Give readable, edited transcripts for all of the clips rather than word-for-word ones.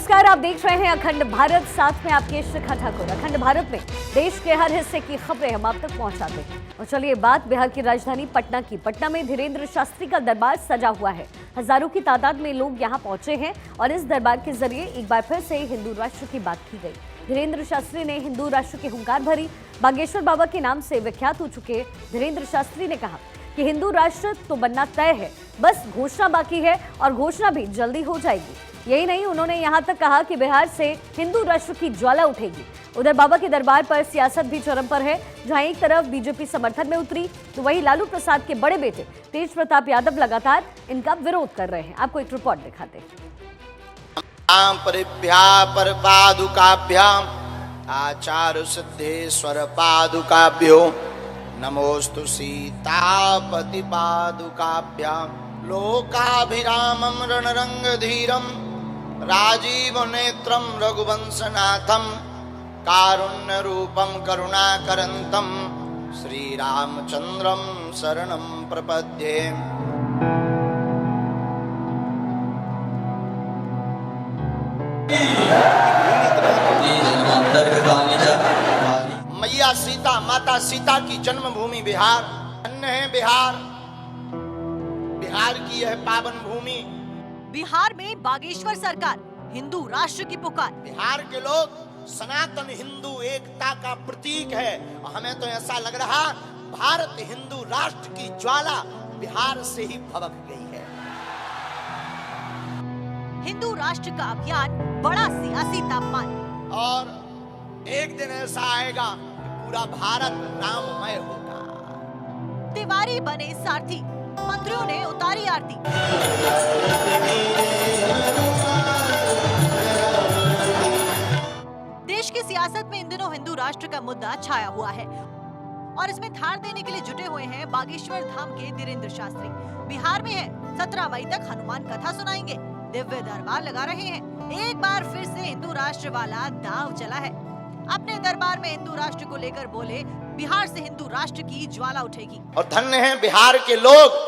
नमस्कार, आप देख रहे हैं अखंड भारत, साथ में आपके शिखा ठाकुर। अखंड भारत में देश के हर हिस्से की खबरें हम आप तक पहुंचाते हैं। और चलिए बात बिहार की राजधानी पटना की। पटना में धीरेन्द्र शास्त्री का दरबार सजा हुआ है। हजारों की तादाद में लोग यहां पहुंचे हैं और इस दरबार के जरिए एक बार फिर से हिंदू राष्ट्र की बात की गई। धीरेन्द्र शास्त्री ने हिंदू राष्ट्र की हुंकार भरी। बागेश्वर बाबा के नाम से विख्यात हो चुके धीरेन्द्र शास्त्री ने कहा कि हिंदू राष्ट्र तो बनना तय है, बस घोषणा बाकी है और घोषणा भी जल्दी हो जाएगी। यही नहीं, उन्होंने यहां तक कहा कि बिहार से हिंदू राष्ट्र की ज्वाला उठेगी। उधर बाबा के दरबार पर सियासत भी चरम पर है। जहां एक तरफ बीजेपी समर्थन में उतरी, तो वहीं लालू प्रसाद के बड़े बेटे तेज प्रताप यादव लगातार इनका विरोध कर रहे हैं। आपको एक रिपोर्ट दिखाते हैं। आचार्य सिद्धेश्वर पादुकाभ्यो नमोस्तु सीतापति पादुकाभ्याम लोकाभिरामं रणरंगधीरं राजीव नेत्रं रघुवंशनाथं कारुण्यरूपं करुणाकरन्तं श्रीरामचन्द्रं शरणं प्रपद्ये। मैया सीता, माता सीता की जन्मभूमि बिहार। धन्य है बिहार, बिहार की यह पावन भूमि। बिहार में बागेश्वर सरकार, हिंदू राष्ट्र की पुकार। बिहार के लोग सनातन हिंदू एकता का प्रतीक है और हमें तो ऐसा लग रहा भारत हिंदू राष्ट्र की ज्वाला बिहार से ही भभक गई है। हिंदू राष्ट्र का अभियान बड़ा सियासी तापमान। और एक दिन ऐसा आएगा कि पूरा भारत राममय होगा। तिवारी बने सारथी, मंत्रियों ने उतारी आरती। देश की सियासत में इन दिनों हिंदू राष्ट्र का मुद्दा छाया हुआ है और इसमें धार देने के लिए जुटे हुए हैं बागेश्वर धाम के धीरेन्द्र शास्त्री। बिहार में है, 17 मई तक हनुमान कथा सुनाएंगे, दिव्य दरबार लगा रहे हैं। एक बार फिर से हिंदू राष्ट्र वाला दांव चला है। अपने दरबार में हिंदू राष्ट्र को लेकर बोले, बिहार से हिंदू राष्ट्र की ज्वाला उठेगी। और धन्य हैं बिहार के लोग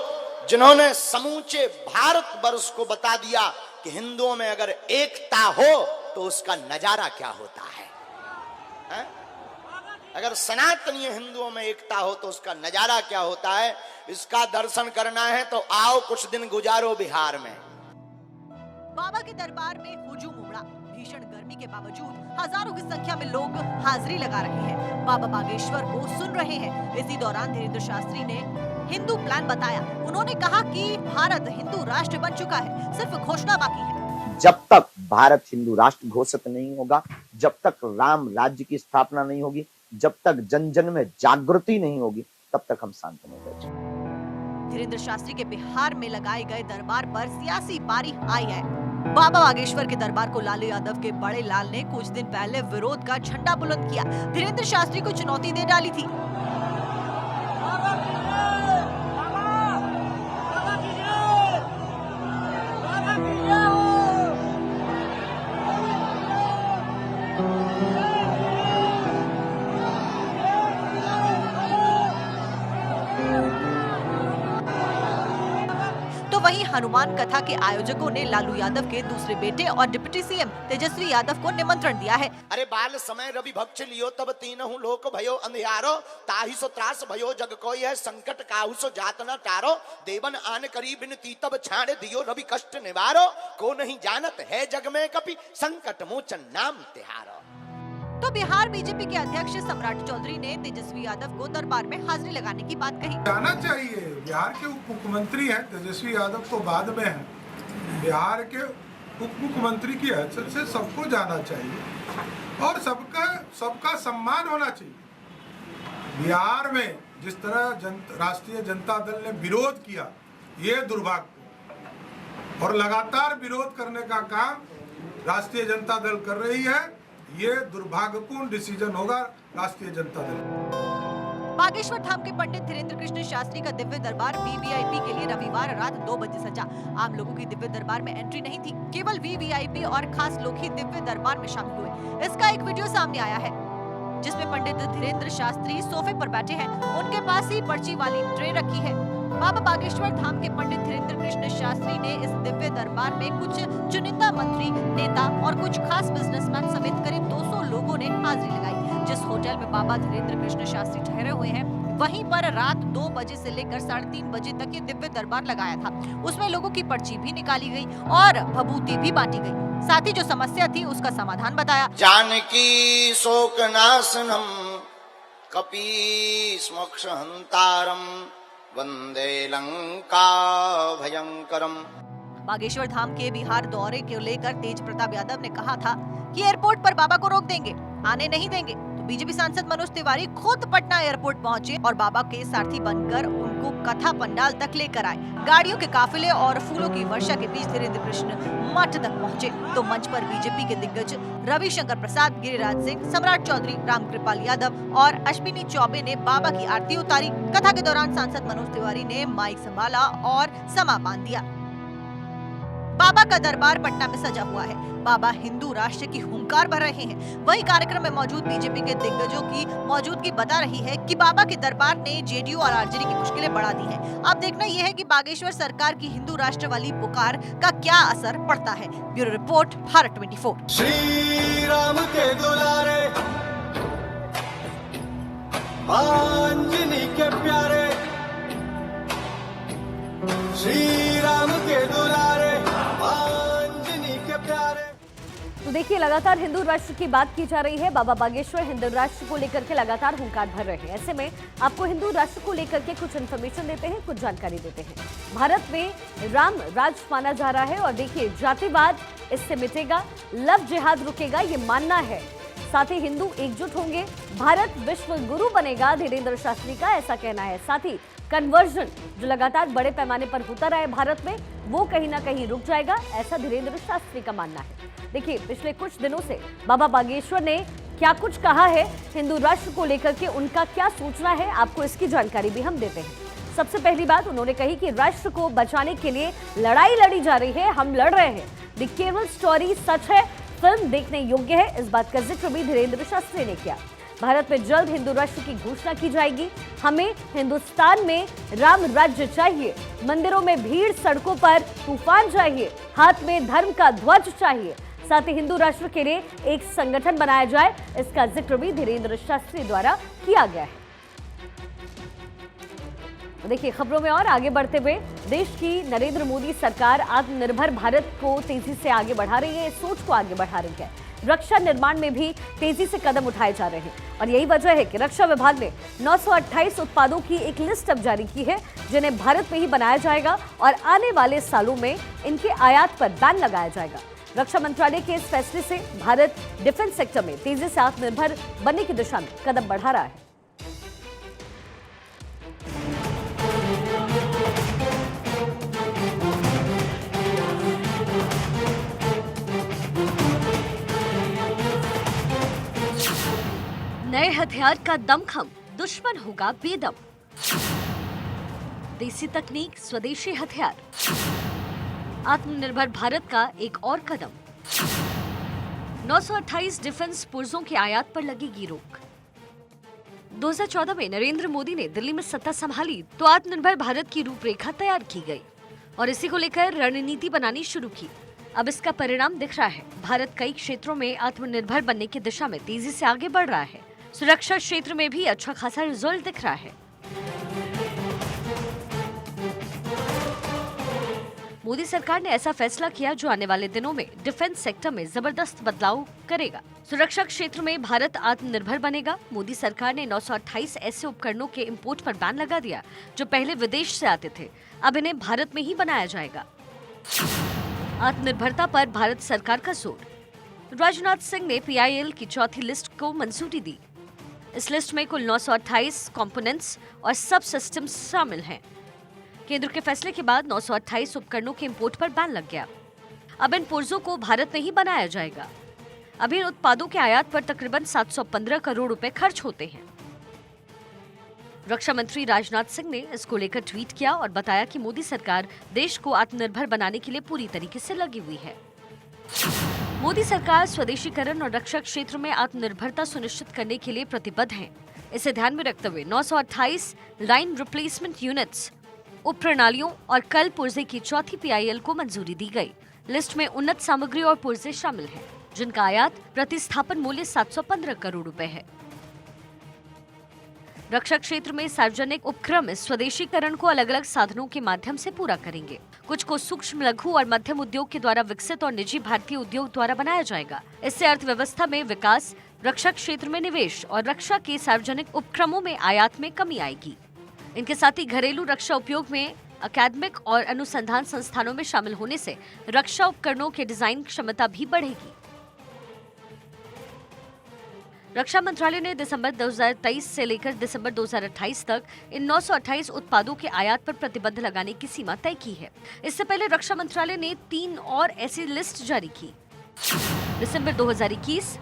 जिन्होंने समूचे भारत वर्ष को बता दिया कि हिंदुओं में अगर एकता हो तो उसका नजारा क्या होता है? अगर सनातनीय हिंदुओं में एकता हो तो उसका नजारा क्या होता है? इसका दर्शन करना है तो आओ कुछ दिन गुजारो बिहार में। बाबा के दरबार में हुजूम उमड़ा। भीषण गर्मी के बावजूद हजारों की संख्या में लोग हाजिरी लगा रहे हैं, बाबा बागेश्वर को सुन रहे हैं। इसी दौरान धीरेन्द्र शास्त्री ने हिंदू प्लान बताया। उन्होंने कहा कि भारत हिंदू राष्ट्र बन चुका है, सिर्फ घोषणा बाकी है। जब तक भारत हिंदू राष्ट्र घोषित नहीं होगा, जब तक राम राज्य की स्थापना नहीं होगी, जब तक जन जन में जागृति नहीं होगी, तब तक हम शांत नहीं बैठेंगे। धीरेन्द्र शास्त्री के बिहार में लगाए गए दरबार पर सियासी बारी आई है। बाबा बागेश्वर के दरबार को लालू यादव के बड़े लाल ने कुछ दिन पहले विरोध का झंडा बुलंद किया। धीरेन्द्र शास्त्री को चुनौती दे डाली थी। वहीं हनुमान कथा के आयोजकों ने लालू यादव के दूसरे बेटे और डिप्टी सीएम तेजस्वी यादव को निमंत्रण दिया है। अरे बाल समय रवि भक्ष लियो तब तीनहु लोक भयो अंधियारो ताहि सो त्रास भयो जग कोई है संकट काहू सो जात न टारो देवन आन करी बिनती तब छाड़ दियो रवि कष्ट निवारो को नहीं जानत है जग में कपि संकट मोचन नाम तिहारो। तो बिहार बीजेपी के अध्यक्ष सम्राट चौधरी ने तेजस्वी यादव को दरबार में हाजिरी लगाने की बात कही। जाना चाहिए, बिहार के उप मुख्यमंत्री हैं, तेजस्वी यादव तो बाद में हैं। बिहार के उप मुख्यमंत्री की हैसियत से सबको जाना चाहिए और सबका सम्मान होना चाहिए। बिहार में जिस तरह राष्ट्रीय जनता दल ने विरोध किया, ये दुर्भाग्य और लगातार विरोध करने का काम राष्ट्रीय जनता दल कर रही है। ये दुर्भाग्यपूर्ण डिसीजन होगा राष्ट्रीय जनता दल। बागेश्वर धाम के पंडित धीरेन्द्र कृष्ण शास्त्री का दिव्य दरबार वीवीआईपी के लिए रविवार रात 2 बजे सजा। आम लोगों की दिव्य दरबार में एंट्री नहीं थी, केवल वीवीआईपी और खास लोग ही दिव्य दरबार में शामिल हुए। इसका एक वीडियो सामने आया है जिसमें पंडित धीरेन्द्र शास्त्री सोफे पर बैठे हैं। उनके पास ही पर्ची वाली ट्रे रखी है। बाबा बागेश्वर धाम के पंडित धीरेन्द्र कृष्ण शास्त्री ने इस दिव्य दरबार में कुछ चुनिंदा मंत्री, नेता और कुछ खास बिजनेसमैन समेत करीब 200 लोगों ने हाजिरी लगाई। जिस होटल में बाबा धीरेन्द्र कृष्ण शास्त्री ठहरे हुए हैं, वहीं पर रात 2 बजे से लेकर 3:30 बजे तक ये दिव्य दरबार लगाया था। उसमें लोगों की पर्ची भी निकाली गई और भभूति भी बांटी गई। साथ ही जो समस्या थी उसका समाधान बताया। जानकी शोक नाशनम कपीश मोक्ष हंतारम वंदे लंका भयंकरम। बागेश्वर धाम के बिहार दौरे को लेकर तेज प्रताप यादव ने कहा था कि एयरपोर्ट पर बाबा को रोक देंगे, आने नहीं देंगे। तो बीजेपी सांसद मनोज तिवारी खुद पटना एयरपोर्ट पहुंचे और बाबा के सारथी बनकर उनको कथा पंडाल तक लेकर आए। गाड़ियों के काफिले और फूलों की वर्षा के बीच धीरेन्द्र कृष्ण मठ तक पहुंचे तो मंच पर बीजेपी के दिग्गज रविशंकर प्रसाद, गिरिराज सिंह, सम्राट चौधरी, रामकृपाल यादव और अश्विनी चौबे ने बाबा की आरती उतारी। कथा के दौरान सांसद मनोज तिवारी ने माइक संभाला और समा बांध दिया। बाबा का दरबार पटना में सजा हुआ है। बाबा हिंदू राष्ट्र की हुंकार भर रहे हैं। वहीं कार्यक्रम में मौजूद बीजेपी के दिग्गजों की मौजूदगी बता रही है कि बाबा के दरबार ने जेडीयू और आरजेडी की मुश्किलें बढ़ा दी हैं। अब देखना यह है कि बागेश्वर सरकार की हिंदू राष्ट्र वाली पुकार का क्या असर पड़ता है। Bureau report, Bharat 24। श्री राम के दुलारे, आंजनी के प्यारे, श्री राम के दुलारे, आंजनी के प्यारे। तो देखिए, लगातार हिंदू राष्ट्र की बात की जा रही है। बाबा बागेश्वर हिंदू राष्ट्र को लेकर के लगातार हुंकार भर रहे हैं। ऐसे में आपको हिंदू राष्ट्र को लेकर के कुछ इन्फॉर्मेशन देते हैं, कुछ जानकारी देते हैं। भारत में राम राज माना जा रहा है और देखिए, जातिवाद इससे मिटेगा, लव जिहाद रुकेगा, ये मानना है। साथ ही हिंदू एकजुट होंगे, भारत विश्व गुरु बनेगा, धीरेन्द्र शास्त्री का ऐसा कहना है। साथ ही कन्वर्जन जो लगातार बड़े पैमाने पर होता रहा है भारत में, वो कहीं ना कहीं रुक जाएगा, ऐसा धीरेन्द्र शास्त्री का मानना है। देखिए, पिछले कुछ दिनों से बाबा बागेश्वर ने क्या कुछ कहा है हिंदू राष्ट्र को लेकर के, उनका क्या सोचना है, आपको इसकी जानकारी भी हम देते हैं। सबसे पहली बात उन्होंने कही कि राष्ट्र को बचाने के लिए लड़ाई लड़ी जा रही है, हम लड़ रहे हैं। द केवल स्टोरी सच है, फिल्म देखने योग्य है, इस बात का जिक्र भी धीरेन्द्र शास्त्री ने किया। भारत में जल्द हिंदू राष्ट्र की घोषणा की जाएगी। हमें हिंदुस्तान में राम राज्य चाहिए, मंदिरों में भीड़, सड़कों पर तूफान चाहिए, हाथ में धर्म का ध्वज चाहिए। साथ ही हिंदू राष्ट्र के लिए एक संगठन बनाया जाए, इसका जिक्र भी धीरेन्द्र शास्त्री द्वारा किया गया है। देखिए, खबरों में और आगे बढ़ते हुए, देश की नरेंद्र मोदी सरकार आत्मनिर्भर भारत को तेजी से आगे बढ़ा रही है, इस सोच को आगे बढ़ा रही है। रक्षा निर्माण में भी तेजी से कदम उठाए जा रहे हैं और यही वजह है कि रक्षा विभाग ने 928 उत्पादों की एक लिस्ट अब जारी की है, जिन्हें भारत में ही बनाया जाएगा और आने वाले सालों में इनके आयात पर बैन लगाया जाएगा। रक्षा मंत्रालय के इस फैसले से भारत डिफेंस सेक्टर में तेजी से आत्मनिर्भर बनने की दिशा में कदम बढ़ा रहा है। नए हथियार का दमखम, दुश्मन होगा बेदम। देसी तकनीक, स्वदेशी हथियार, आत्मनिर्भर भारत का एक और कदम। 928 डिफेंस पुर्जों के आयात पर लगेगी रोक। 2014 में नरेंद्र मोदी ने दिल्ली में सत्ता संभाली तो आत्मनिर्भर भारत की रूपरेखा तैयार की गई और इसी को लेकर रणनीति बनानी शुरू की। अब इसका परिणाम दिख रहा है। भारत कई क्षेत्रों में आत्मनिर्भर बनने की दिशा में तेजी से आगे बढ़ रहा है। सुरक्षा क्षेत्र में भी अच्छा खासा रिजल्ट दिख रहा है। मोदी सरकार ने ऐसा फैसला किया जो आने वाले दिनों में डिफेंस सेक्टर में जबरदस्त बदलाव करेगा। सुरक्षा क्षेत्र में भारत आत्मनिर्भर बनेगा। मोदी सरकार ने 928 ऐसे उपकरणों के इंपोर्ट पर बैन लगा दिया जो पहले विदेश से आते थे, अब इन्हें भारत में ही बनाया जाएगा। आत्मनिर्भरता पर भारत सरकार का जोर। राजनाथ सिंह ने PIL की चौथी लिस्ट को मंजूरी दी। इस लिस्ट में कुल 928 कंपोनेंट्स और सब सिस्टम्स शामिल हैं। केंद्र के फैसले के बाद 928 उपकरणों के इंपोर्ट पर बैन लग गया। अब इन पुर्जों को भारत में ही बनाया जाएगा। अभी इन उत्पादों के आयात पर तकरीबन 715 करोड़ रुपए खर्च होते हैं। रक्षा मंत्री राजनाथ सिंह ने इसको लेकर ट्वीट किया और बताया कि मोदी सरकार देश को आत्मनिर्भर बनाने के लिए पूरी तरीके से लगी हुई है। मोदी सरकार स्वदेशीकरण और रक्षा क्षेत्र में आत्मनिर्भरता सुनिश्चित करने के लिए प्रतिबद्ध है। इसे ध्यान में रखते हुए 928 लाइन रिप्लेसमेंट यूनिट्स उप प्रणालियों और कल पुर्जे की चौथी PIL को मंजूरी दी गई। लिस्ट में उन्नत सामग्री और पुर्जे शामिल हैं, जिनका आयात प्रतिस्थापन मूल्य 715 करोड़ रुपए है। रक्षा क्षेत्र में सार्वजनिक उपक्रम इस स्वदेशीकरण को अलग अलग साधनों के माध्यम से पूरा करेंगे। कुछ को सूक्ष्म, लघु और मध्यम उद्योग के द्वारा विकसित और निजी भारतीय उद्योग द्वारा बनाया जाएगा। इससे अर्थव्यवस्था में विकास, रक्षा क्षेत्र में निवेश और रक्षा के सार्वजनिक उपक्रमों में आयात में कमी आएगी। इनके साथ ही घरेलू रक्षा उपयोग में अकादमिक और अनुसंधान संस्थानों में शामिल होने से रक्षा उपकरणों के डिजाइन क्षमता भी बढ़ेगी। रक्षा मंत्रालय ने दिसंबर 2023 से लेकर दिसंबर 2028 तक इन 928 उत्पादों के आयात पर प्रतिबंध लगाने की सीमा तय की है। इससे पहले रक्षा मंत्रालय ने 3 और ऐसी लिस्ट जारी की। दिसंबर 2021,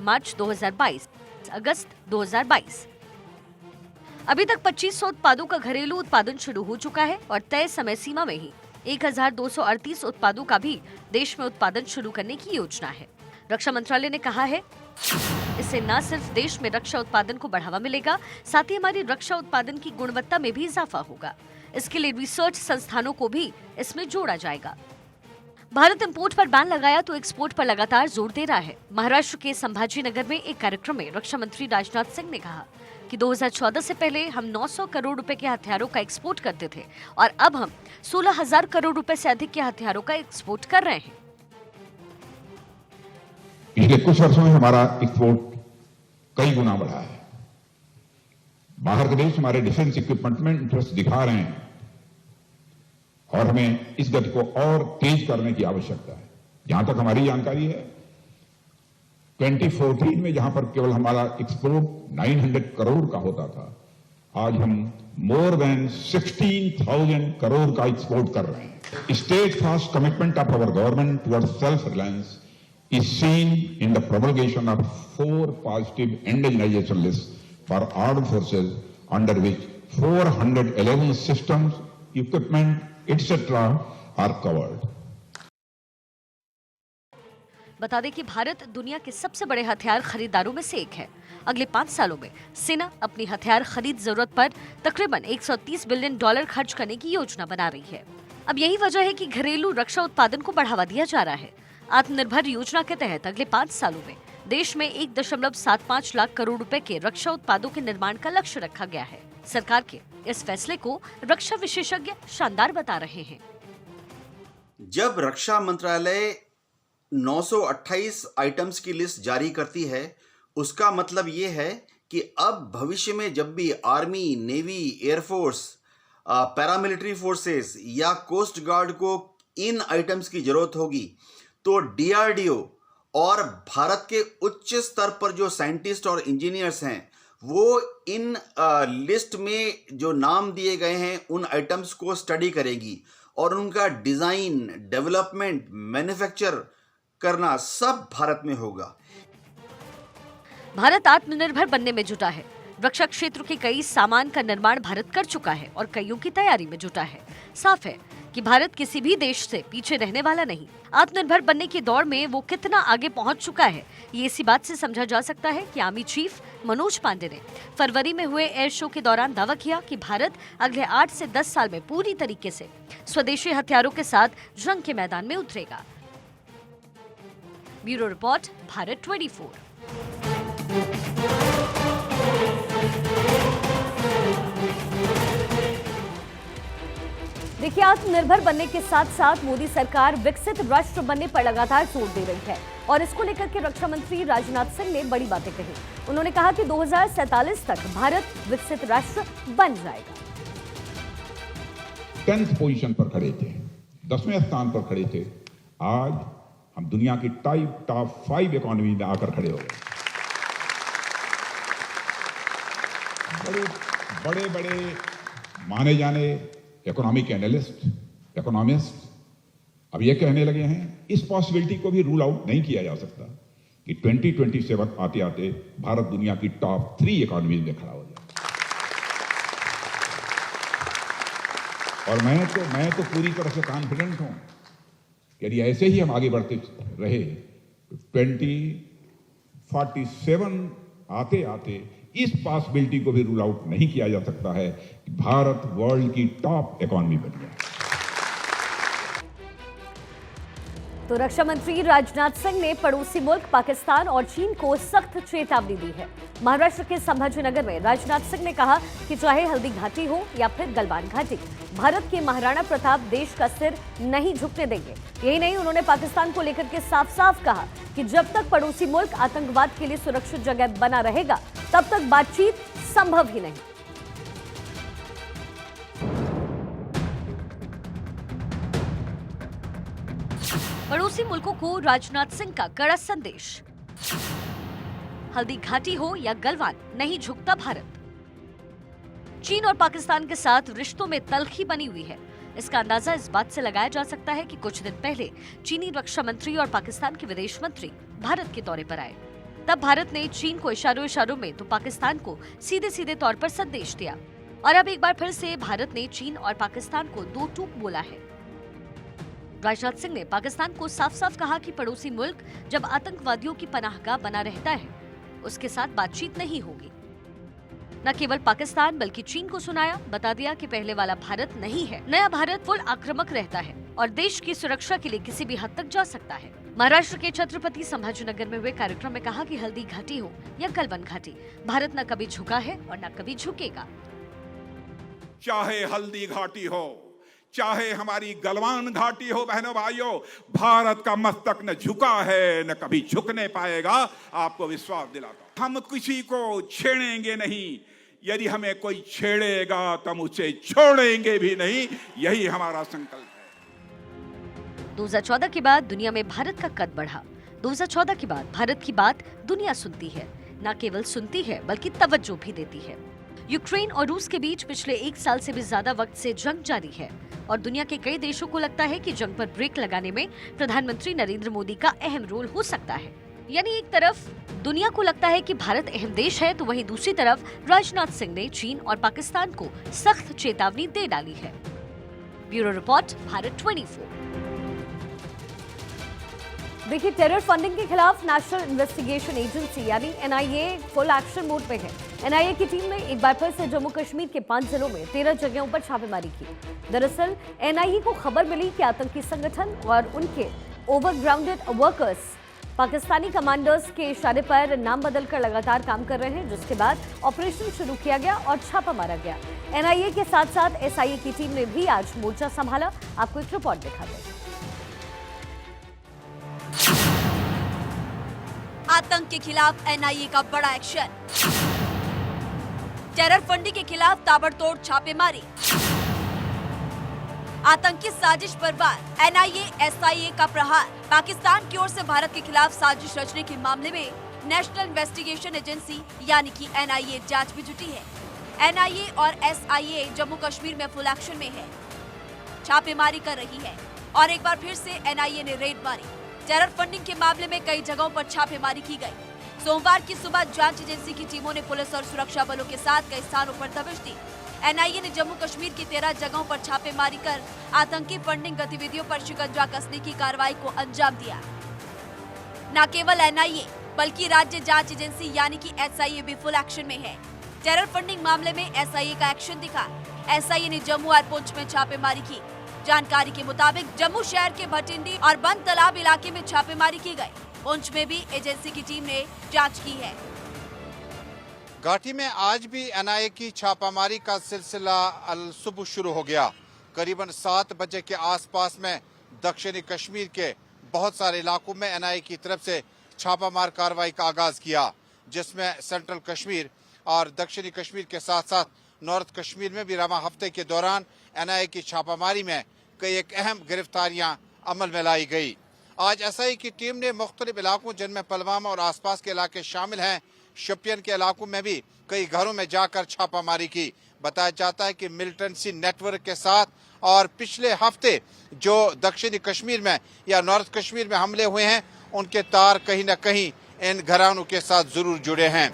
मार्च 2022, अगस्त 2022। अभी तक 2500 उत्पादों का घरेलू उत्पादन शुरू हो चुका है और तय समय सीमा में ही 1238 उत्पादों का भी देश में उत्पादन शुरू करने की योजना है। रक्षा मंत्रालय ने कहा है, इससे न सिर्फ देश में रक्षा उत्पादन को बढ़ावा मिलेगा, साथ ही हमारी रक्षा उत्पादन की गुणवत्ता में भी इजाफा होगा। इसके लिए रिसर्च संस्थानों को भी इसमें जोड़ा जाएगा। भारत इंपोर्ट पर बैन लगाया तो एक्सपोर्ट पर लगातार जोर दे रहा है। महाराष्ट्र के संभाजी नगर में एक कार्यक्रम में रक्षा मंत्री राजनाथ सिंह ने कहा कि 2014 से पहले हम 900 करोड़ रुपए के हथियारों का एक्सपोर्ट करते थे और अब हम 16,000 करोड़ रुपए से अधिक के हथियारों का एक्सपोर्ट कर रहे हैं। पिछले कुछ वर्षों में हमारा एक्सपोर्ट कई गुना बढ़ा है। बाहर के देश हमारे डिफेंस इक्विपमेंट में इंटरेस्ट दिखा रहे हैं और हमें इस गति को और तेज करने की आवश्यकता है। जहां तक हमारी जानकारी है, 2014 में जहां पर केवल हमारा एक्सपोर्ट 900 करोड़ का होता था, आज हम मोर देन 16,000 करोड़ का एक्सपोर्ट कर रहे हैं। State fast commitment of our government towards self reliance is seen in the promulgation of 4 positive indigenization lists for armed forces, under which 411 systems, equipment, etc. are covered. बता दें कि भारत दुनिया के सबसे बड़े हथियार खरीदारों में से एक है। अगले 5 सालों में सेना अपनी हथियार खरीद जरूरत पर तकरीबन $130 बिलियन खर्च करने की योजना बना रही है। अब यही वजह है कि घरेलू रक्षा उत्पादन को बढ़ावा दिया जा रहा है। आत्मनिर्भर योजना के तहत अगले 5 सालों में देश में 1.75 लाख करोड़ रुपए के रक्षा उत्पादों के निर्माण का लक्ष्य रखा गया है। सरकार के इस फैसले को रक्षा विशेषज्ञ शानदार बता रहे हैं। जब रक्षा मंत्रालय 928 आइटम्स की लिस्ट जारी करती है, उसका मतलब ये है कि अब भविष्य में जब भी army, navy, air force, paramilitary forces या कोस्ट गार्ड को इन आइटम्स की जरूरत होगी तो DRDO और भारत के उच्च स्तर पर जो साइंटिस्ट और इंजीनियर्स हैं वो इन लिस्ट में जो नाम दिए गए हैं उन आइटम्स को स्टडी करेगी और उनका डिजाइन, डेवलपमेंट, मैन्युफैक्चर करना सब भारत में होगा। भारत आत्मनिर्भर बनने में जुटा है। रक्षा क्षेत्र के कई सामान का निर्माण भारत कर चुका है और कईयों की तैयारी में जुटा है। साफ है कि भारत किसी भी देश से पीछे रहने वाला नहीं। आत्मनिर्भर बनने की दौड़ में वो कितना आगे पहुंच चुका है, ये इसी बात से समझा जा सकता है कि आर्मी चीफ मनोज पांडे ने फरवरी में हुए एयर शो के दौरान दावा किया कि भारत अगले 8 से 10 साल में पूरी तरीके से स्वदेशी हथियारों के साथ जंग के मैदान में उतरेगा। Bureau report, Bharat 24। देखिए, आत्मनिर्भर बनने के साथ साथ मोदी सरकार विकसित राष्ट्र बनने पर लगातार जोर दे रही है और इसको लेकर के रक्षा मंत्री राजनाथ सिंह ने बड़ी बातें कही। उन्होंने कहा कि 2047 तक भारत विकसित राष्ट्र बन जाएगा। 10th पोजीशन पर खड़े थे, 10वें स्थान पर खड़े थे। आज हम दुनिया की टॉप 5 इकोनॉमी में आकर खड़े हो गए। बड़े माने जाने इकोनॉमिक एनालिस्ट, इकोनॉमिस्ट अब ये कहने लगे हैं, इस पॉसिबिलिटी को भी रूल आउट नहीं किया जा सकता कि 2027 आते आते भारत दुनिया की टॉप 3 इकोनॉमी में खड़ा हो जाए। और मैं तो पूरी तरह से कॉन्फिडेंट हूं कि यदि ऐसे ही हम आगे बढ़ते रहे तो 2047 आते आते इस पॉसिबिलिटी को भी रूल आउट नहीं किया जा सकता है कि भारत वर्ल्ड की टॉप इकोनॉमी बन जाए। तो रक्षा मंत्री राजनाथ सिंह ने पड़ोसी मुल्क पाकिस्तान और चीन को सख्त चेतावनी दी है। महाराष्ट्र के संभाजीनगर में राजनाथ सिंह ने कहा कि चाहे हल्दी घाटी हो या फिर गलवान घाटी, भारत के महाराणा प्रताप देश का सिर नहीं झुकने देंगे। यही नहीं, उन्होंने पाकिस्तान को लेकर के साफ साफ कहा कि जब तक पड़ोसी मुल्क आतंकवाद के लिए सुरक्षित जगह बना रहेगा तब तक बातचीत संभव ही नहीं। पड़ोसी मुल्कों को राजनाथ सिंह का कड़ा संदेश। हल्दी घाटी हो या गलवान, नहीं झुकता भारत। चीन और पाकिस्तान के साथ रिश्तों में तल्खी बनी हुई है। इसका अंदाजा इस बात से लगाया जा सकता है कि कुछ दिन पहले चीनी रक्षा मंत्री और पाकिस्तान के विदेश मंत्री भारत के दौरे पर आए। तब भारत ने चीन को इशारों में तो पाकिस्तान को सीधे सीधे तौर पर संदेश दिया। और अब एक बार फिर से भारत ने चीन और पाकिस्तान को दो टूक बोला है। राजनाथ सिंह ने पाकिस्तान को साफ साफ कहा कि पड़ोसी मुल्क जब आतंकवादियों की पनाहगाह बना रहता है, उसके साथ बातचीत नहीं होगी। न केवल पाकिस्तान बल्कि चीन को सुनाया, बता दिया कि पहले वाला भारत नहीं है। नया भारत फुल आक्रामक रहता है और देश की सुरक्षा के लिए किसी भी हद तक जा सकता है। महाराष्ट्र के छत्रपति संभाजीनगर में हुए कार्यक्रम में कहा कि हल्दी घाटी हो या गलवान घाटी, भारत न कभी झुका है और न कभी झुकेगा। चाहे हल्दी घाटी हो, चाहे हमारी गलवान घाटी हो, बहनों भाइयों, भारत का मस्तक न झुका है न कभी झुकने पाएगा। आपको विश्वास दिलाता हूं, हम किसी को छेड़ेंगे नहीं। यदि हमें कोई छेड़ेगा तो हम उसे छोड़ेंगे भी नहीं। यही हमारा संकल्प है। 2014 के बाद दुनिया में भारत का कद बढ़ा। 2014 के बाद भारत की बात दुनिया सुनती है, न केवल सुनती है बल्कि तवज्जो भी देती है। यूक्रेन और रूस के बीच पिछले 1 साल से भी ज्यादा वक्त से जंग जारी है और दुनिया के कई देशों को लगता है कि जंग पर ब्रेक लगाने में प्रधानमंत्री नरेंद्र मोदी का अहम रोल हो सकता है। यानी एक तरफ दुनिया को लगता है कि भारत अहम देश है, तो वहीं दूसरी तरफ राजनाथ सिंह ने चीन और पाकिस्तान को सख्त चेतावनी दे डाली है। Bureau report, Bharat 24। देखिए, टेरर फंडिंग के खिलाफ नेशनल इन्वेस्टिगेशन एजेंसी यानी एनआईए फुल एक्शन मोड पे है। एनआईए की टीम ने एक बार फिर से जम्मू कश्मीर के 5 जिलों में 13 जगहों पर छापेमारी की। दरअसल एनआईए को खबर मिली कि आतंकी संगठन और उनके ओवरग्राउंडेड वर्कर्स पाकिस्तानी कमांडर्स के इशारे पर नाम बदलकर लगातार काम कर रहे हैं, जिसके बाद ऑपरेशन शुरू किया गया और छापा मारा गया। एनआईए के साथ साथ एसआईए की टीम ने भी आज मोर्चा संभाला। आपको एक रिपोर्ट दिखाते हैं। आतंक के खिलाफ एनआईए का बड़ा एक्शन। टेरर फंडिंग के खिलाफ ताबड़तोड़ छापेमारी। आतंकी साजिश पर वार, एनआईए एसआईए का प्रहार। पाकिस्तान की ओर से भारत के खिलाफ साजिश रचने के मामले में नेशनल इन्वेस्टिगेशन एजेंसी यानी कि एनआईए जांच में जुटी है। एनआईए और एसआईए जम्मू कश्मीर में फुल एक्शन में है, छापेमारी कर रही है और एक बार फिर से एनआईए ने रेड मारी। टेरर फंडिंग के मामले में कई जगहों पर छापेमारी की गई। सोमवार की सुबह जांच एजेंसी की टीमों ने पुलिस और सुरक्षा बलों के साथ कई स्थानों पर दबिश दी। एनआईए ने जम्मू कश्मीर की 13 जगहों पर छापेमारी कर आतंकी फंडिंग गतिविधियों पर शिकंजा कसने की कार्रवाई को अंजाम दिया। न केवल एनआईए बल्कि राज्य जांच एजेंसी यानी कि एसआईए भी फुल एक्शन में है। टेरर फंडिंग मामले में एसआईए का एक्शन दिखा। एसआईए ने जम्मू और पुंछ में छापेमारी की। जानकारी के मुताबिक जम्मू शहर के भटिंडी और बंद तालाब इलाके में छापेमारी की गई। पुंछ में भी एजेंसी की टीम ने जांच की है। घाटी में आज भी एनआईए की छापामारी का सिलसिला सुबह शुरू हो गया। करीबन 7 बजे के आसपास में दक्षिणी कश्मीर के बहुत सारे इलाकों में एनआईए की तरफ से छापामार कार्रवाई का आगाज किया, जिसमें सेंट्रल कश्मीर और दक्षिणी कश्मीर के साथ साथ नॉर्थ कश्मीर में भी रवा हफ्ते के दौरान एनआईए की छापामारी में कई एक अहम गिरफ्तारियां अमल में लाई गई। आज एसआई की टीम ने मुख्तलिफ इलाकों जिनमें पुलवामा और आसपास के इलाके शामिल हैं, शोपियान के इलाकों में भी कई घरों में जाकर छापामारी की। बताया जाता है कि मिलिटेंसी नेटवर्क के साथ और पिछले हफ्ते जो दक्षिणी कश्मीर में या नॉर्थ कश्मीर में हमले हुए हैं, उनके तार कहीं न कहीं इन घरानों के साथ जरूर जुड़े हैं।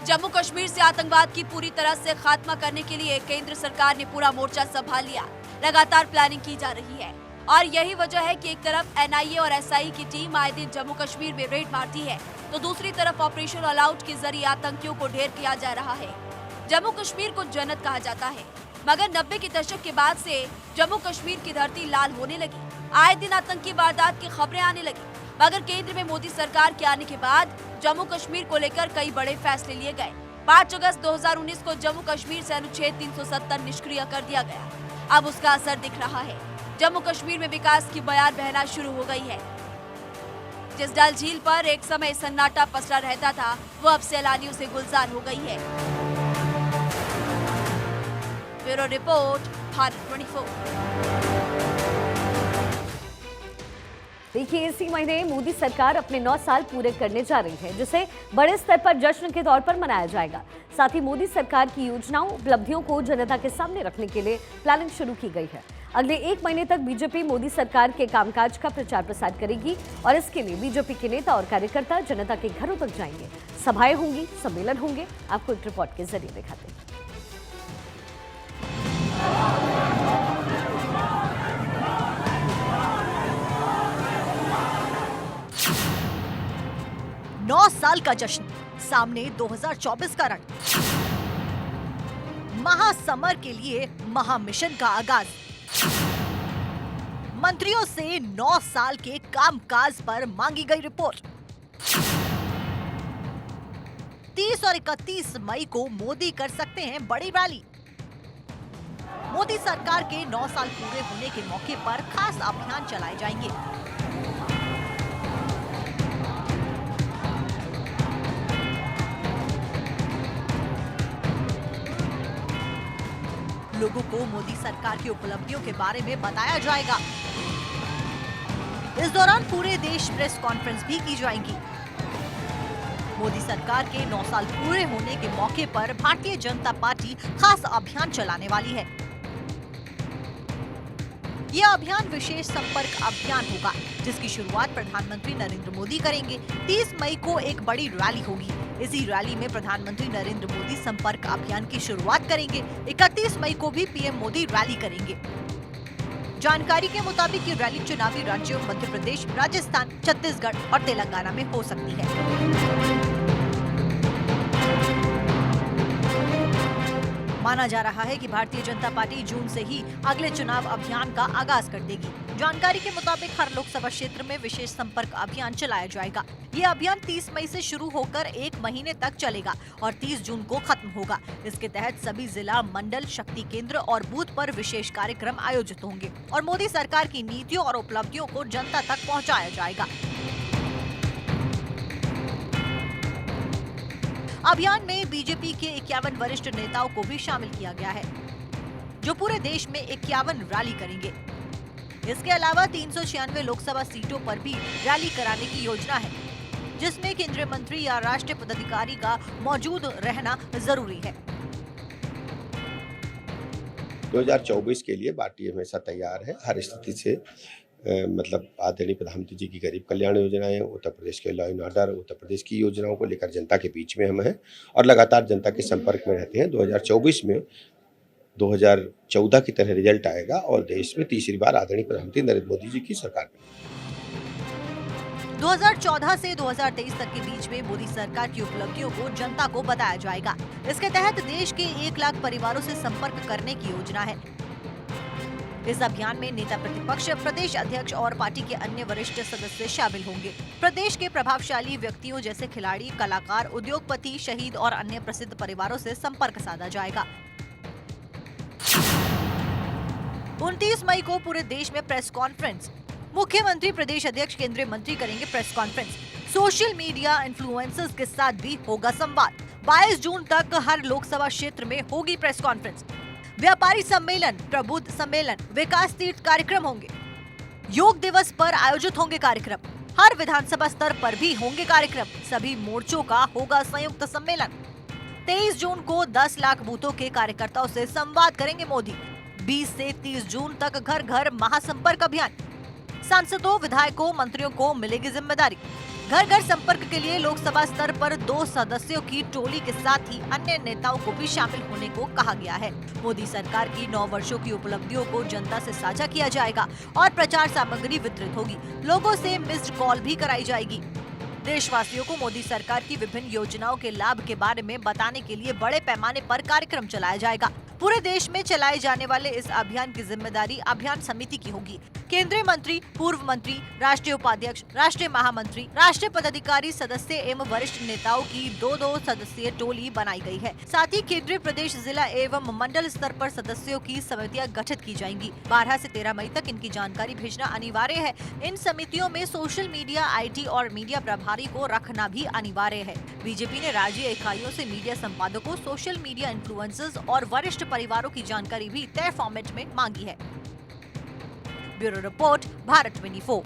जम्मू कश्मीर से आतंकवाद की पूरी तरह से खात्मा करने के लिए केंद्र सरकार ने पूरा मोर्चा संभाल लिया। लगातार प्लानिंग की जा रही है। और यही वजह है कि एक तरफ एनआईए और एसआई की टीम आए दिन जम्मू कश्मीर में रेड मारती है, तो दूसरी तरफ ऑपरेशन ऑल आउट के जरिए आतंकियों को ढेर किया जा रहा है। जम्मू कश्मीर को जन्नत कहा जाता है, मगर 90 के दशक के बाद से जम्मू कश्मीर की धरती लाल होने लगी। आए दिन आतंकी वारदात की खबरें आने लगी, मगर केंद्र में मोदी सरकार के आने के बाद जम्मू कश्मीर को लेकर कई बड़े फैसले लिए गए। 5 अगस्त 2019 को जम्मू कश्मीर से अनुच्छेद 370 निष्क्रिय कर दिया गया। अब उसका असर दिख रहा है। जम्मू कश्मीर में विकास की बयार बहना शुरू हो गई है। जिस डल झील पर एक समय सन्नाटा पसरा रहता था, वो अब सैलानियों से गुलजार हो गई है। Bureau report, Bharat 24। देखिए, इसी महीने मोदी सरकार अपने 9 साल पूरे करने जा रही है, जिसे बड़े स्तर पर जश्न के तौर पर मनाया जाएगा। साथ ही मोदी सरकार की योजनाओं, उपलब्धियों को जनता के सामने रखने के लिए प्लानिंग शुरू की गई है। अगले 1 महीने तक बीजेपी मोदी सरकार के कामकाज का प्रचार प्रसार करेगी और इसके लिए बीजेपी के नेता और कार्यकर्ता जनता के घरों तक जाएंगे। सभाएं होंगी, सम्मेलन होंगे। आपको एक रिपोर्ट के जरिए दिखाते हैं। 9 साल का जश्न, सामने 2024 का रण। महासमर के लिए महामिशन का आगाज। मंत्रियों से 9 साल के कामकाज पर मांगी गई रिपोर्ट। 30 और 31 मई को मोदी कर सकते हैं बड़ी रैली। मोदी सरकार के 9 साल पूरे होने के मौके पर खास अभियान चलाए जाएंगे। लोगों को मोदी सरकार की उपलब्धियों के बारे में बताया जाएगा। इस दौरान पूरे देश प्रेस कॉन्फ्रेंस भी की जाएंगी। मोदी सरकार के 9 साल पूरे होने के मौके पर भारतीय जनता पार्टी खास अभियान चलाने वाली है। यह अभियान विशेष संपर्क अभियान होगा, जिसकी शुरुआत प्रधानमंत्री नरेंद्र मोदी करेंगे। 30 मई को एक बड़ी रैली होगी। इसी रैली में प्रधानमंत्री नरेंद्र मोदी संपर्क अभियान की शुरुआत करेंगे। 31 मई को भी पीएम मोदी रैली करेंगे। जानकारी के मुताबिक ये रैली चुनावी राज्यों मध्य प्रदेश, राजस्थान, छत्तीसगढ़ और तेलंगाना में हो सकती है। माना जा रहा है कि भारतीय जनता पार्टी जून से ही अगले चुनाव अभियान का आगाज कर देगी। जानकारी के मुताबिक हर लोकसभा क्षेत्र में विशेष संपर्क अभियान चलाया जाएगा। ये अभियान 30 मई से शुरू होकर 1 महीने तक चलेगा और 30 जून को खत्म होगा। इसके तहत सभी जिला, मंडल, शक्ति केंद्र और बूथ पर विशेष कार्यक्रम आयोजित होंगे और मोदी सरकार की नीतियों और उपलब्धियों को जनता तक पहुँचाया जाएगा। अभियान में बीजेपी के 51 वरिष्ठ नेताओं को भी शामिल किया गया है, जो पूरे देश में 51 रैली करेंगे। इसके अलावा 396 लोकसभा सीटों पर भी रैली कराने की योजना है, जिसमें केंद्रीय मंत्री या राष्ट्रीय पदाधिकारी का मौजूद रहना जरूरी है। 2024 के लिए पार्टी हमेशा तैयार है। हर स्थिति से मतलब आदरणीय प्रधानमंत्री जी की गरीब कल्याण योजनाएं, उत्तर प्रदेश के law and order, Uttar Pradesh की योजनाओं को लेकर जनता के बीच में हम हैं और लगातार जनता के संपर्क में रहते हैं। 2024 में 2014 की तरह रिजल्ट आएगा और देश में तीसरी बार आदरणीय प्रधानमंत्री नरेंद्र मोदी जी की सरकार बनेगी। 2014 से 2023 तक के बीच में मोदी सरकार की उपलब्धियों को जनता को बताया जाएगा। इसके तहत देश के 1 लाख परिवारों से संपर्क करने की योजना है। इस अभियान में नेता प्रतिपक्ष, प्रदेश अध्यक्ष और पार्टी के अन्य वरिष्ठ सदस्य शामिल होंगे। प्रदेश के प्रभावशाली व्यक्तियों जैसे खिलाड़ी, कलाकार, उद्योगपति, शहीद और अन्य प्रसिद्ध परिवारों से संपर्क साधा जाएगा। 29 मई को पूरे देश में प्रेस कॉन्फ्रेंस। मुख्यमंत्री, प्रदेश अध्यक्ष, केंद्रीय मंत्री करेंगे press conference. Social media influencers के साथ भी होगा संवाद। 22 जून तक हर लोकसभा क्षेत्र में होगी प्रेस कॉन्फ्रेंस। व्यापारी सम्मेलन, प्रबुद्ध सम्मेलन, विकास तीर्थ कार्यक्रम होंगे। योग दिवस पर आयोजित होंगे कार्यक्रम। हर विधानसभा स्तर पर भी होंगे कार्यक्रम। सभी मोर्चों का होगा संयुक्त सम्मेलन। 23 जून को 10 लाख बूथों के कार्यकर्ताओं से संवाद करेंगे मोदी। 20 से 30 जून तक घर घर महासंपर्क अभियान। सांसदों, विधायकों, मंत्रियों को मिलेगी जिम्मेदारी। घर घर संपर्क के लिए लोकसभा स्तर पर 2 सदस्यों की टोली के साथ ही अन्य नेताओं को भी शामिल होने को कहा गया है। मोदी सरकार की 9 वर्षों की उपलब्धियों को जनता से साझा किया जाएगा और प्रचार सामग्री वितरित होगी। लोगों से मिस्ड कॉल भी कराई जाएगी। देशवासियों को मोदी सरकार की विभिन्न योजनाओं के लाभ के बारे में बताने के लिए बड़े पैमाने पर कार्यक्रम चलाया जाएगा। पूरे देश में चलाए जाने वाले इस अभियान की जिम्मेदारी अभियान समिति की होगी। केंद्रीय मंत्री, पूर्व मंत्री, राष्ट्रीय उपाध्यक्ष, राष्ट्रीय महामंत्री, राष्ट्रीय पदाधिकारी, सदस्य एवं वरिष्ठ नेताओं की 2-2 सदस्यीय टोली बनाई गई है। साथ ही केंद्रीय, प्रदेश, जिला एवं मंडल स्तर पर सदस्यों की समितियां गठित की जाएंगी। 12 से 13 मई तक इनकी जानकारी भेजना अनिवार्य है। इन समितियों में सोशल मीडिया, IT और मीडिया प्रभारी को रखना भी अनिवार्य है। बीजेपी ने राज्य इकाइयों से मीडिया संपादकों, सोशल मीडिया इन्फ्लुएंसर्स और वरिष्ठ परिवारों की जानकारी भी तय फॉर्मेट में मांगी है। Bureau report, Bharat 24।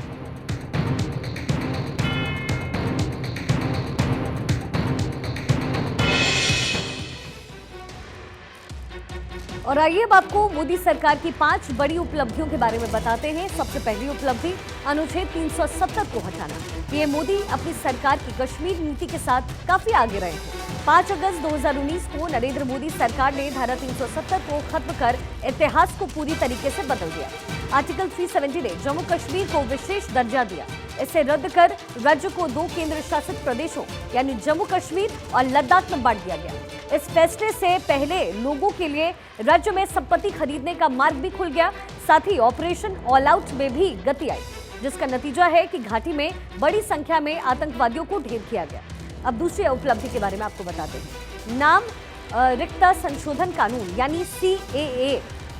और आइए अब आपको मोदी सरकार की 5 बड़ी उपलब्धियों के बारे में बताते हैं। सबसे पहली उपलब्धि अनुच्छेद 370 को हटाना। पीएम मोदी अपनी सरकार की कश्मीर नीति के साथ काफी आगे रहे थे। 5 अगस्त 2019 को नरेंद्र मोदी सरकार ने धारा 370 को खत्म कर इतिहास को पूरी तरीके से बदल दिया। आर्टिकल 370 ने जम्मू कश्मीर को विशेष दर्जा दिया। इसे रद्द कर राज्य को 2 केंद्र शासित प्रदेशों यानी जम्मू कश्मीर और लद्दाख में बांट दिया गया। इस फैसले से पहले लोगों के लिए राज्य में संपत्ति खरीदने का मार्ग भी खुल गया। साथ ही ऑपरेशन ऑल आउट में भी गति आई, जिसका नतीजा है कि घाटी में बड़ी संख्या में आतंकवादियों को ढेर किया गया। अब दूसरी उपलब्धि के बारे में आपको बताते हैं। नाम रिक्ता संशोधन कानून यानी CAA।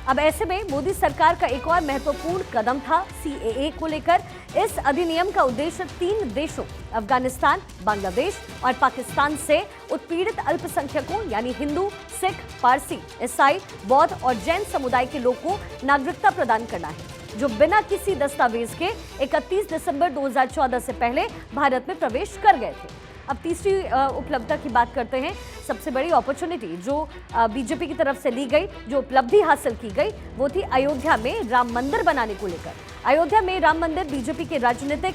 अब ऐसे में मोदी सरकार का एक और महत्वपूर्ण कदम था CAA को लेकर। इस अधिनियम का उद्देश्य 3 देशों अफगानिस्तान, बांग्लादेश और पाकिस्तान से उत्पीड़ित अल्पसंख्यकों यानी हिंदू, सिख, पारसी, ईसाई, बौद्ध और जैन समुदाय के लोगों को नागरिकता प्रदान करना है, जो बिना किसी दस्तावेज के 31 दिसंबर 2014 से पहले भारत में प्रवेश कर गए थे। अब तीसरी उपलब्धि की बात करते हैं। सबसे बड़ी अपॉर्चुनिटी जो बीजेपी की तरफ से ली गई, जो उपलब्धि हासिल की गई, वो थी अयोध्या में राम मंदिर बनाने को लेकर। अयोध्या में राम मंदिर बीजेपी के राजनीतिक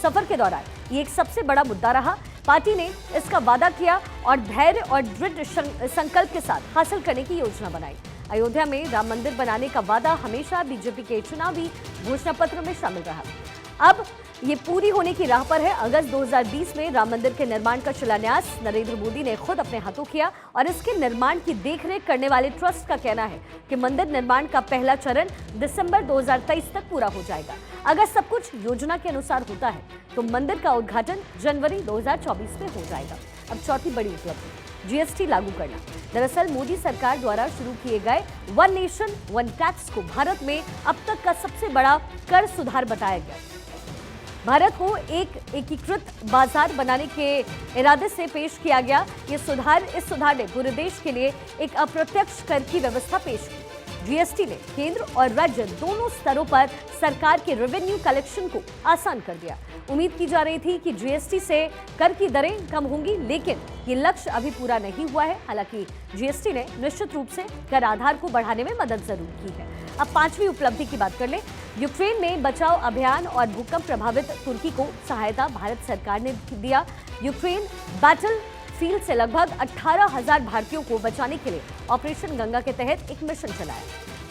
सफर के दौरान ये एक सबसे बड़ा मुद्दा रहा। पार्टी ने इसका वादा किया और धैर्य और दृढ़ संकल्प के साथ हासिल करने की योजना बनाई। अयोध्या में राम मंदिर बनाने का वादा हमेशा बीजेपी के चुनावी घोषणा पत्र में शामिल रहा। अब ये पूरी होने की राह पर है। अगस्त 2020 में राम मंदिर के निर्माण का शिलान्यास नरेंद्र मोदी ने खुद अपने हाथों किया और इसके निर्माण की देखरेख करने वाले ट्रस्ट का कहना है कि मंदिर निर्माण का पहला चरण दिसंबर 2023 तक पूरा हो जाएगा। अगर सब कुछ योजना के अनुसार होता है तो मंदिर का उद्घाटन जनवरी 2024 में हो जाएगा। अब चौथी बड़ी उपलब्धि, GST लागू करना। दरअसल मोदी सरकार द्वारा शुरू किए गए वन नेशन वन टैक्स को भारत में अब तक का सबसे बड़ा कर सुधार बताया गया। भारत को एक एकीकृत बाजार बनाने के इरादे से पेश किया गया इस सुधार ने पूरे देश के लिए एक अप्रत्यक्ष कर की व्यवस्था पेश की। GST ने केंद्र और राज्य दोनों स्तरों पर सरकार के रेवेन्यू कलेक्शन को आसान कर दिया। उम्मीद की जा रही थी कि GST से कर की दरें कम होंगी, लेकिन ये लक्ष्य अभी पूरा नहीं हुआ है। हालांकि GST ने निश्चित रूप से कर आधार को बढ़ाने में मदद जरूर की है। अब 5वीं उपलब्धि की बात कर ले। यूक्रेन में बचाव अभियान और भूकंप प्रभावित तुर्की को सहायता भारत सरकार ने दिया। यूक्रेन बैटल फील्ड से लगभग 18,000 भारतीयों को बचाने के लिए ऑपरेशन गंगा के तहत एक मिशन चलाया।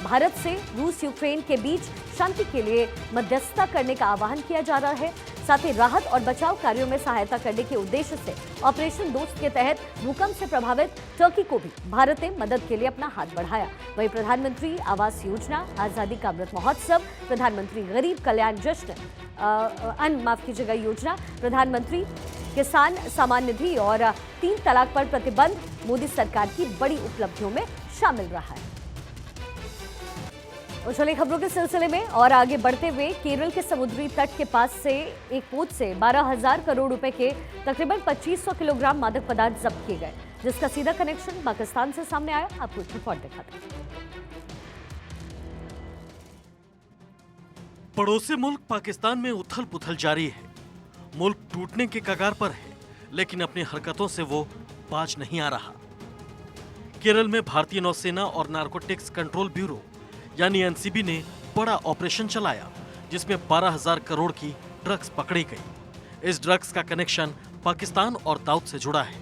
भारत से रूस यूक्रेन के बीच शांति के लिए मध्यस्थता करने का आह्वान किया जा रहा है। साथ ही राहत और बचाव कार्यों में सहायता करने के उद्देश्य से ऑपरेशन दोस्त के तहत भूकंप से प्रभावित तुर्की को भी भारत ने मदद के लिए अपना हाथ बढ़ाया। वहीं प्रधानमंत्री आवास योजना, आजादी का अमृत महोत्सव, प्रधानमंत्री गरीब कल्याण जश्न योजना, प्रधानमंत्री किसान सम्मान निधि और 3 तलाक पर प्रतिबंध मोदी सरकार की बड़ी उपलब्धियों में शामिल रहा है। और चलिए खबरों के सिलसिले में और आगे बढ़ते हुए, केरल के समुद्री तट के पास से एक पोत से 12,000 करोड़ रुपए के तकरीबन 2500 किलोग्राम मादक पदार्थ जब्त किए गए, जिसका सीधा कनेक्शन पाकिस्तान से सामने आया। आपको एक रिपोर्ट दिखाते हैं। पड़ोसी मुल्क पाकिस्तान में उथल पुथल जारी है। मुल्क टूटने के कगार पर है, लेकिन अपनी हरकतों से वो बाज नहीं आ रहा। केरल में भारतीय नौसेना और नारकोटिक्स कंट्रोल ब्यूरो यानी NCB ने बड़ा ऑपरेशन चलाया, जिसमें 12,000 करोड़ की ड्रग्स पकड़ी गई। इस ड्रग्स का कनेक्शन पाकिस्तान और दाऊद से जुड़ा है।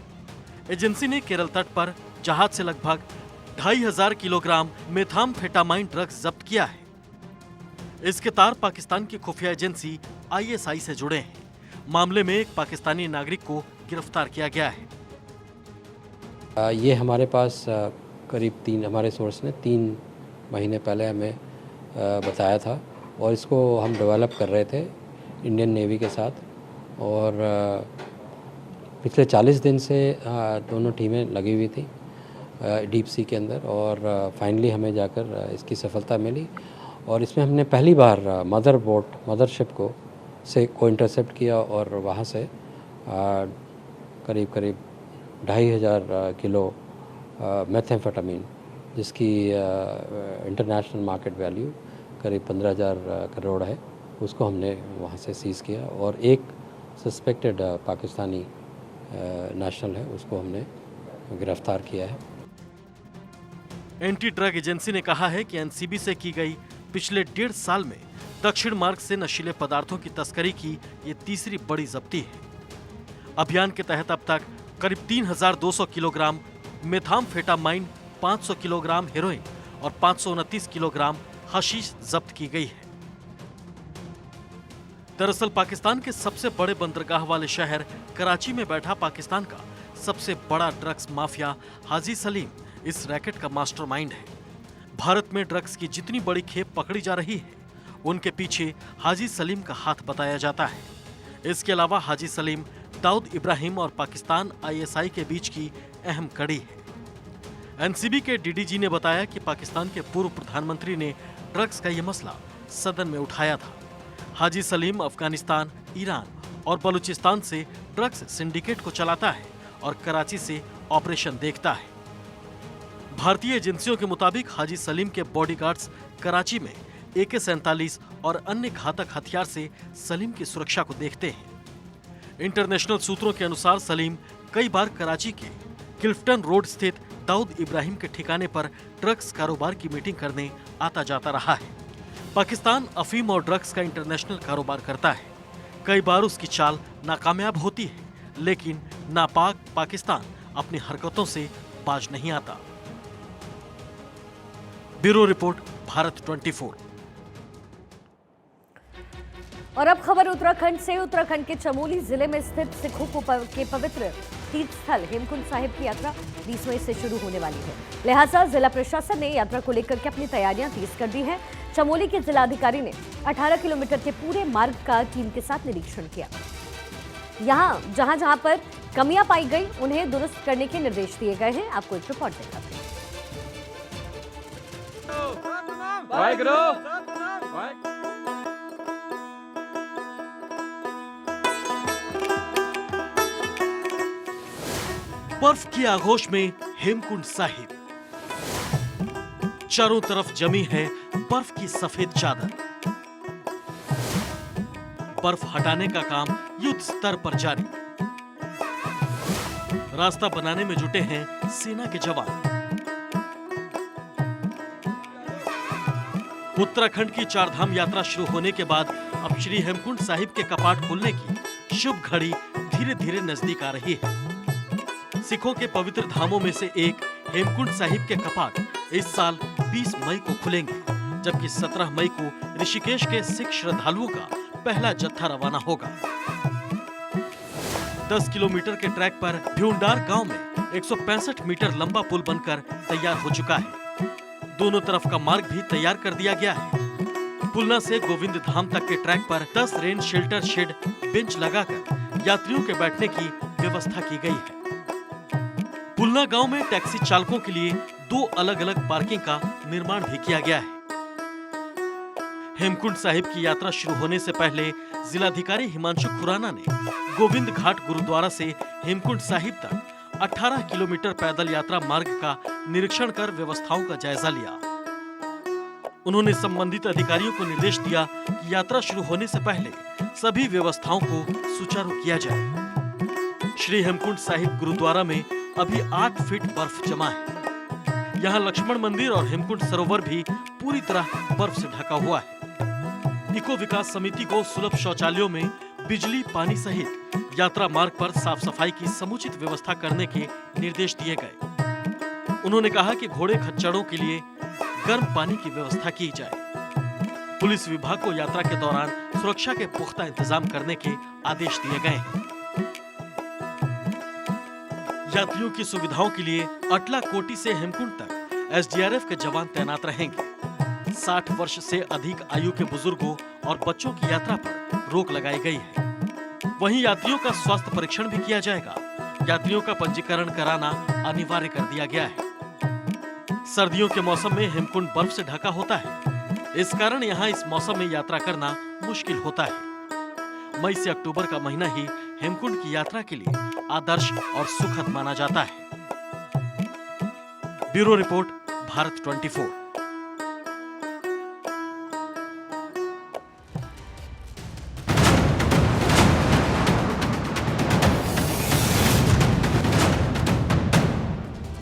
एजेंसी ने केरल तट पर जहाज से लगभग 2500 किलोग्राम मेथाम्फेटामाइन ड्रग्स जब्त किया है। इसके तार पाकिस्तान की खुफिया एजेंसी ISI से जुड़े हैं। मामले में एक पाकिस्तानी नागरिक को गिरफ्तार किया गया है। ये हमारे पास करीब हमारे सोर्स ने 3 महीने पहले हमें बताया था और इसको हम डेवलप कर रहे थे इंडियन नेवी के साथ, और पिछले 40 दिन से दोनों टीमें लगी हुई थी डीप सी के अंदर, और फाइनली हमें जाकर इसकी सफलता मिली। और इसमें हमने पहली बार मदरशिप को इंटरसेप्ट किया और वहाँ से करीब 2500 किलो मेथाम्फेटामिन, जिसकी इंटरनेशनल मार्केट वैल्यू करीब 15,000 करोड़ है, उसको हमने वहाँ से सीज़ किया। और एक सस्पेक्टेड पाकिस्तानी नेशनल है, उसको हमने गिरफ्तार किया है। एंटी ड्रग एजेंसी ने कहा है कि एनसीबी से की गई पिछले 1.5 साल में दक्षिण मार्ग से नशीले पदार्थों की तस्करी की ये तीसरी बड़ी जब्ती है। अभियान के तहत अब तक करीब 3,200 किलोग्राम मेथाम्फेटामाइन, 500 किलोग्राम हेरोइन और 529 किलोग्राम हशीश जब्त की गई है। दरअसल पाकिस्तान के सबसे बड़े बंदरगाह वाले शहर कराची में बैठा पाकिस्तान का सबसे बड़ा ड्रग्स माफिया हाजी सलीम इस रैकेट का मास्टरमाइंड है। भारत में ड्रग्स की जितनी बड़ी खेप पकड़ी जा रही है, उनके पीछे हाजी सलीम का हाथ बताया जाता है। इसके अलावा हाजी सलीम दाऊद इब्राहिम और पाकिस्तान ISI के बीच की अहम कड़ी है। एनसीबी के DDG ने बताया कि पाकिस्तान के पूर्व प्रधानमंत्री ने ड्रग्स का यह मसला सदन में उठाया था। हाजी सलीम अफगानिस्तान, ईरान और बलूचिस्तान से ड्रग्स सिंडिकेट को चलाता है और कराची से ऑपरेशन देखता है। भारतीय एजेंसियों के मुताबिक हाजी सलीम के बॉडीगार्ड्स कराची में AK-47 और अन्य घातक हथियार से सलीम की सुरक्षा को देखते हैं। इंटरनेशनल सूत्रों के अनुसार सलीम कई बार कराची के किल्फ्टन रोड स्थित दाऊद इब्राहिम के ठिकाने पर ड्रग्स कारोबार की मीटिंग करने आता जाता रहा है। पाकिस्तान अफीम और ड्रग्स का इंटरनेशनल कारोबार करता है। कई बार उसकी चाल नाकामयाब होती है, लेकिन नापाक पाकिस्तान अपनी हरकतों से बाज नहीं आता। Bureau report, Bharat 24। और अब खबर उत्तराखंड से। उत्तराखंड के चमोली जिले में स्थित सिखों के पवित्र तीर्थ स्थल हेमकुंड साहिब की यात्रा 20 मई से शुरू होने वाली है। लिहाजा जिला प्रशासन ने यात्रा को लेकर के अपनी तैयारियां तेज कर दी हैं। चमोली के जिलाधिकारी ने 18 किलोमीटर के पूरे मार्ग का टीम के साथ निरीक्षण किया। यहाँ जहां जहां पर कमियां पाई गई, उन्हें दुरुस्त करने के निर्देश दिए गए हैं। आपको एक रिपोर्ट दिखाते हैं। बर्फ की आगोश में हेमकुंड साहिब, चारों तरफ जमी है बर्फ की सफेद चादर। बर्फ हटाने का काम युद्ध स्तर पर जारी। रास्ता बनाने में जुटे हैं सेना के जवान। उत्तराखंड की चारधाम यात्रा शुरू होने के बाद अब श्री हेमकुंड साहिब के कपाट खुलने की शुभ घड़ी धीरे धीरे नजदीक आ रही है। सिखों के पवित्र धामों में से एक हेमकुंड साहिब के कपाट इस साल 20 मई को खुलेंगे, जबकि 17 मई को ऋषिकेश के सिख श्रद्धालुओं का पहला जत्था रवाना होगा। 10 किलोमीटर के ट्रैक पर भ्यूंडार गांव में 165 मीटर लंबा पुल बनकर तैयार हो चुका है। दोनों तरफ का मार्ग भी तैयार कर दिया गया है। पुलना से गोविंद धाम तक के ट्रैक पर 10 रेन शेल्टर शेड बेंच लगाकर यात्रियों के बैठने की व्यवस्था की गई है। पुलना गांव में टैक्सी चालकों के लिए 2 अलग अलग पार्किंग का निर्माण भी किया गया है। हेमकुंड साहिब की यात्रा शुरू होने से पहले जिलाधिकारी हिमांशु खुराना ने गोविंद घाट गुरुद्वारा से हेमकुंड साहिब तक 18 किलोमीटर पैदल यात्रा मार्ग का निरीक्षण कर व्यवस्थाओं का जायजा लिया। उन्होंने संबंधित अधिकारियों को निर्देश दिया कि यात्रा शुरू होने से पहले सभी व्यवस्थाओं को सुचारू किया जाए। श्री हेमकुंड साहिब गुरुद्वारा में अभी 8 फीट बर्फ जमा है। यहाँ लक्ष्मण मंदिर और हेमकुंड सरोवर भी पूरी तरह बर्फ से ढका हुआ है। इको विकास समिति को सुलभ शौचालयों में बिजली, पानी सहित यात्रा मार्ग पर साफ सफाई की समुचित व्यवस्था करने के निर्देश दिए गए। उन्होंने कहा कि घोड़े खच्चरों के लिए गर्म पानी की व्यवस्था की जाए। पुलिस विभाग को यात्रा के दौरान सुरक्षा के पुख्ता इंतजाम करने के आदेश दिए गए हैं। यात्रियों की सुविधाओं के लिए अटला कोटी से हेमकुंड तक एसडीआरएफ के जवान तैनात रहेंगे। 60 वर्ष से अधिक आयु के बुजुर्गों और बच्चों की यात्रा पर रोक लगाई गई है। वहीं यात्रियों का स्वास्थ्य परीक्षण भी किया जाएगा। यात्रियों का पंजीकरण कराना अनिवार्य कर दिया गया है। सर्दियों के मौसम में हेमकुंड बर्फ से ढका होता है। इस कारण यहाँ इस मौसम में यात्रा करना मुश्किल होता है। मई से अक्टूबर का महीना ही हेमकुंड की यात्रा के लिए आदर्श और सुखद माना जाता है। Bureau report, Bharat 24।